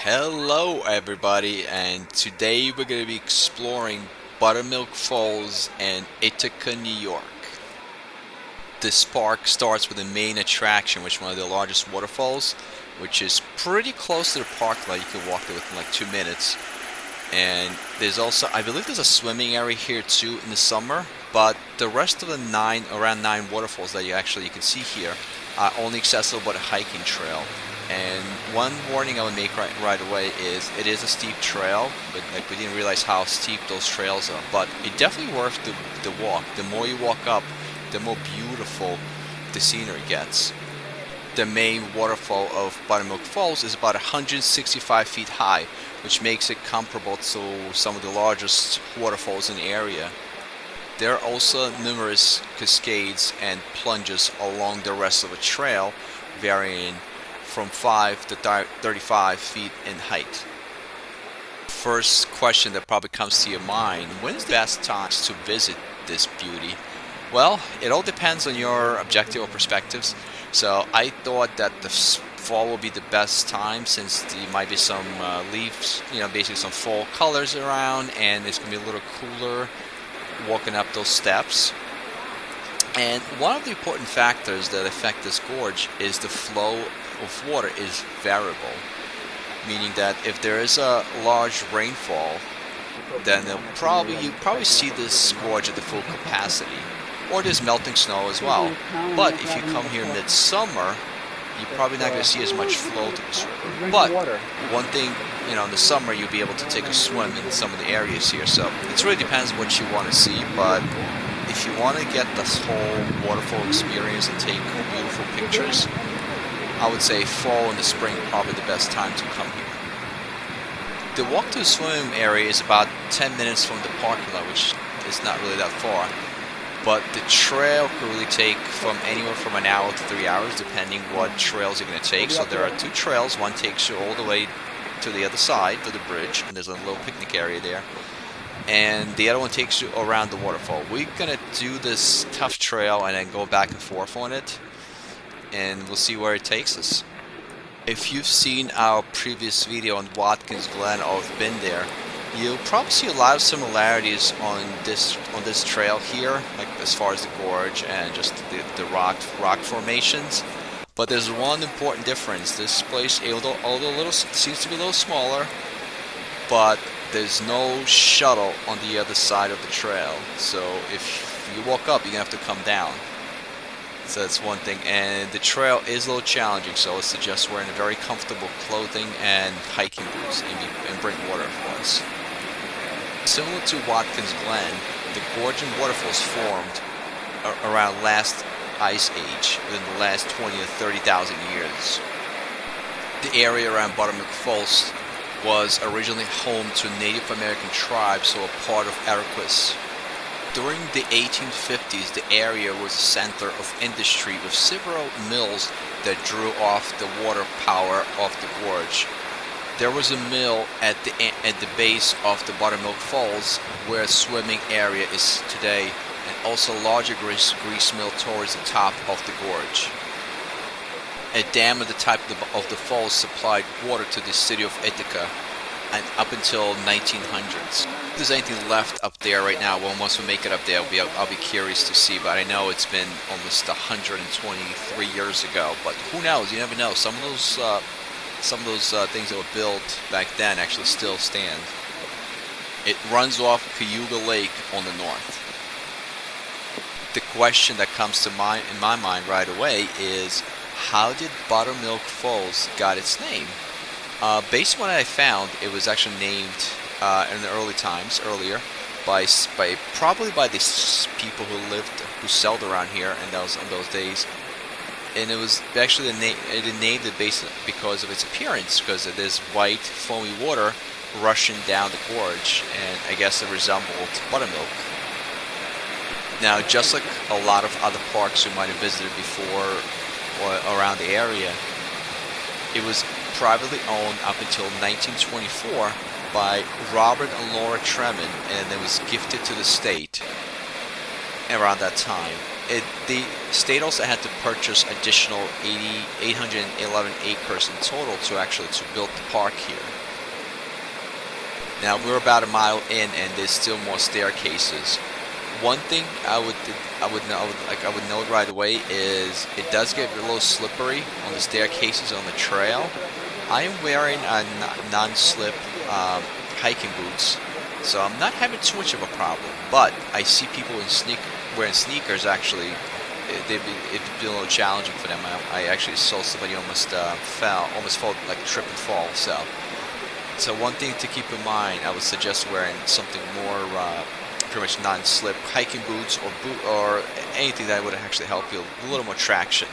Hello everybody, and today we're going to be exploring Buttermilk Falls in Ithaca, New York. This park starts with the main attraction, which is one of the largest waterfalls, which is pretty close to the parking lot. You can walk there within like 2 minutes. And there's also, I believe there's a swimming area here too in the summer, but the rest of the around nine waterfalls that you can see here are only accessible by a hiking trail. And one warning I would make right away is it is a steep trail, but like we didn't realize how steep those trails are. But it's definitely worth the walk. The more you walk up, the more beautiful the scenery gets. The main waterfall of Buttermilk Falls is about 165 feet high, which makes it comparable to some of the largest waterfalls in the area. There are also numerous cascades and plunges along the rest of the trail, varying from 5 to 35 feet in height. First question that probably comes to your mind: when's the best time to visit this beauty? Well, it all depends on your objective or perspectives. So I thought that the fall will be the best time, since there might be some leaves, basically some fall colors around, and it's going to be a little cooler walking up those steps. And one of the important factors that affect this gorge is the flow of water is variable, meaning that if there is a large rainfall, then you probably see this gorge at the full capacity, or there's melting snow as well. But if you come here midsummer, you're probably not going to see as much flow to this river. But one thing, in the summer you'll be able to take a swim in some of the areas here. So it really depends what you want to see. But if you want to get this whole waterfall experience and take beautiful pictures, I would say fall and the spring are probably the best time to come here. The walk to the swim area is about 10 minutes from the parking lot, which is not really that far. But the trail could really take from anywhere from an hour to 3 hours, depending what trails you're going to take. So there are two trails. One takes you all the way to the other side, to the bridge, and there's a little picnic area there. And the other one takes you around the waterfall. We're going to do this tough trail and then go back and forth on it, and we'll see where it takes us. If you've seen our previous video on Watkins Glen or have been there, you'll probably see a lot of similarities on this trail here, like as far as the gorge and just the rock formations. But there's one important difference. This place, although seems to be a little smaller, but there's no shuttle on the other side of the trail. So if you walk up, you're gonna have to come down. So that's one thing. And the trail is a little challenging, so I suggest wearing a very comfortable clothing and hiking boots, and bring water, of course. Similar to Watkins Glen, the gorge and waterfalls formed around last ice age, within the last 20 to 30,000 years. The area around Buttermilk Falls was originally home to Native American tribes who were part of Iroquois. During the 1850s, the area was a center of industry with several mills that drew off the water power of the gorge. There was a mill at the base of the Buttermilk Falls, where a swimming area is today, and also a larger grease mill towards the top of the gorge. A dam at the top of the falls supplied water to the city of Ithaca, and up until 1900s. If there's anything left up there right now, well, once we make it up there, I'll be curious to see. But I know it's been almost 123 years ago. But who knows? You never know. Some of those things that were built back then actually still stand. It runs off Cayuga Lake on the north. The question that comes to in my mind right away is, how did Buttermilk Falls got its name? Based on what I found, it was actually named in the earlier, probably by the people who settled around here in those days. And it was actually named it based because of its appearance, because of this white foamy water rushing down the gorge, and I guess it resembled buttermilk. Now, just like a lot of other parks you might have visited before or around the area, it was privately owned up until 1924 by Robert and Laura Tremont, and it was gifted to the state around that time. The state also had to purchase additional 811 acres in total to build the park here. Now we're about a mile in, and there's still more staircases. One thing I would note right away is it does get a little slippery on the staircases on the trail. I am wearing a non-slip hiking boots, so I'm not having too much of a problem. But I see people wearing sneakers. Actually, it'd be a little challenging for them. I actually saw somebody almost fell, like trip and fall. So one thing to keep in mind, I would suggest wearing something more pretty much non-slip hiking boots or anything that would actually help you a little more traction.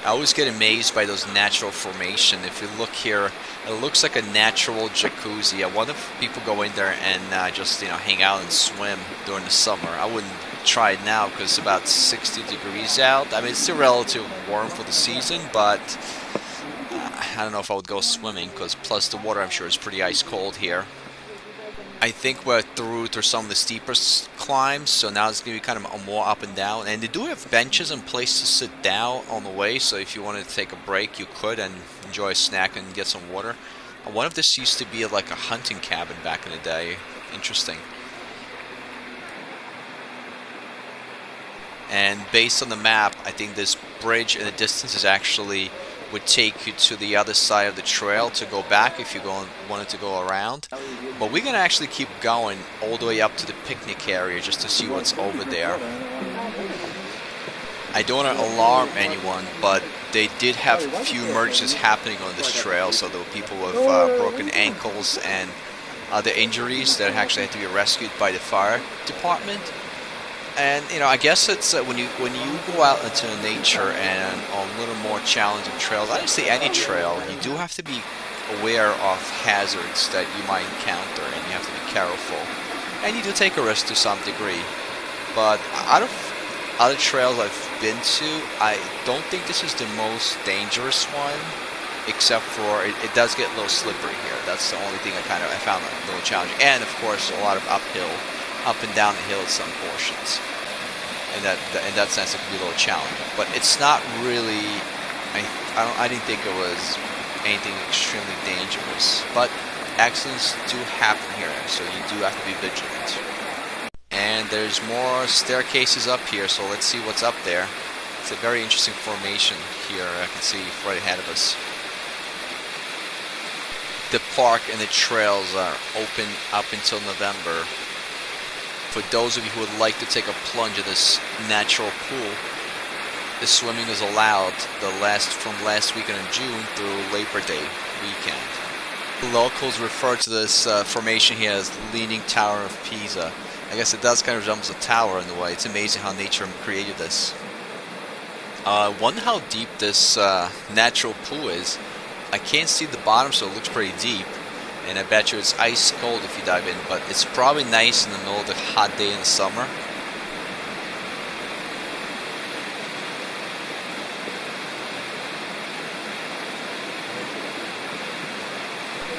I always get amazed by those natural formation. If you look here, it looks like a natural jacuzzi. I wonder if people go in there and just hang out and swim during the summer. I wouldn't try it now because it's about 60 degrees out. I mean, it's still relatively warm for the season, but I don't know if I would go swimming because plus the water I'm sure is pretty ice cold here. I think we're through some of the steeper climbs, so now it's going to be kind of more up and down. And they do have benches and places to sit down on the way, so if you wanted to take a break, you could and enjoy a snack and get some water. One of this used to be like a hunting cabin back in the day. Interesting. And based on the map, I think this bridge in the distance would take you to the other side of the trail to go back if you wanted to go around. But we're going to actually keep going all the way up to the picnic area just to see what's over there. I don't want to alarm anyone, but they did have a few emergencies happening on this trail, so there were people with broken ankles and other injuries that actually had to be rescued by the fire department. And I guess it's when you go out into nature and on a little more challenging trails, honestly any trail, you do have to be aware of hazards that you might encounter, and you have to be careful. And you do take a risk to some degree. But out of other trails I've been to, I don't think this is the most dangerous one, except for it does get a little slippery here. That's the only thing I found a little challenging. And of course, a lot of up and down the hill at some portions, and in that sense it can be a little challenging. But it's not really. I didn't think it was anything extremely dangerous. But accidents do happen here, so you do have to be vigilant. And there's more staircases up here, so let's see what's up there. It's a very interesting formation here. I can see right ahead of us. The park and the trails are open up until November. For those of you who would like to take a plunge in this natural pool, the swimming is allowed from last weekend in June through Labor Day weekend. The locals refer to this formation here as Leaning Tower of Pisa. I guess it does kind of resemble a tower in a way. It's amazing how nature created this. I wonder how deep this natural pool is. I can't see the bottom, so it looks pretty deep. And I bet you it's ice cold if you dive in, but it's probably nice in the middle of the hot day in the summer.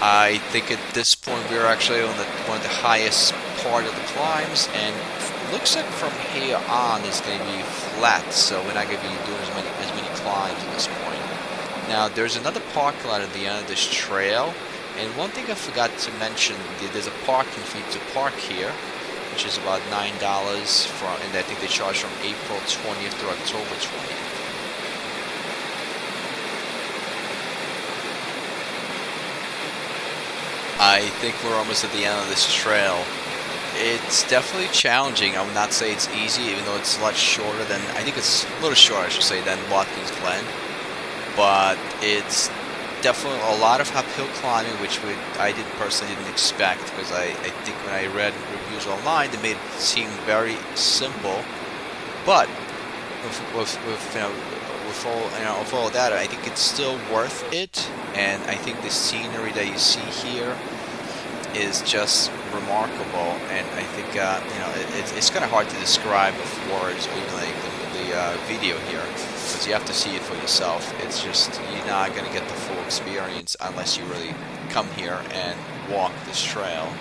I think at this point we're actually on one of the highest part of the climbs, and it looks like from here on it's going to be flat, so we're not going to be doing as many climbs at this point. Now there's another parking lot at the end of this trail. And one thing I forgot to mention, there's a parking fee to park here, which is about $9 and I think they charge from April 20th through October 20th. I think we're almost at the end of this trail. It's definitely challenging. I would not say it's easy, even though it's a lot shorter than, I think it's a little shorter, I should say, than Watkins Glen. But it's definitely a lot of uphill climbing, which I personally didn't expect, because I think when I read reviews online, they made it seem very simple. But with all that, I think it's still worth it, and I think the scenery that you see here is just remarkable. And I think it's kind of hard to describe with words, or even like the video here, because you have to see it for yourself. It's just, you're not going to get the full experience unless you really come here and walk this trail.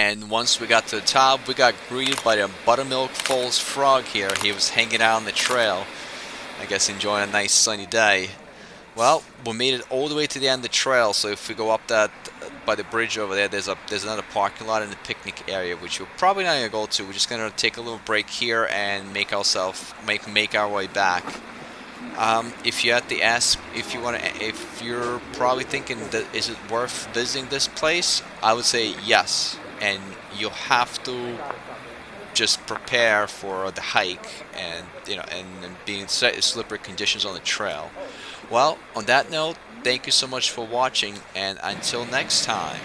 And once we got to the top, we got greeted by the Buttermilk Falls frog here. He was hanging out on the trail, I guess enjoying a nice sunny day. Well, we made it all the way to the end of the trail. So if we go up that by the bridge over there, there's another parking lot in the picnic area, which we're probably not gonna go to. We're just gonna take a little break here and make our way back. If you had to ask, if you're probably thinking that is it worth visiting this place, I would say yes, and you'll have to just prepare for the hike and and being slippery conditions on the trail. Well, on that note, thank you so much for watching, and until next time.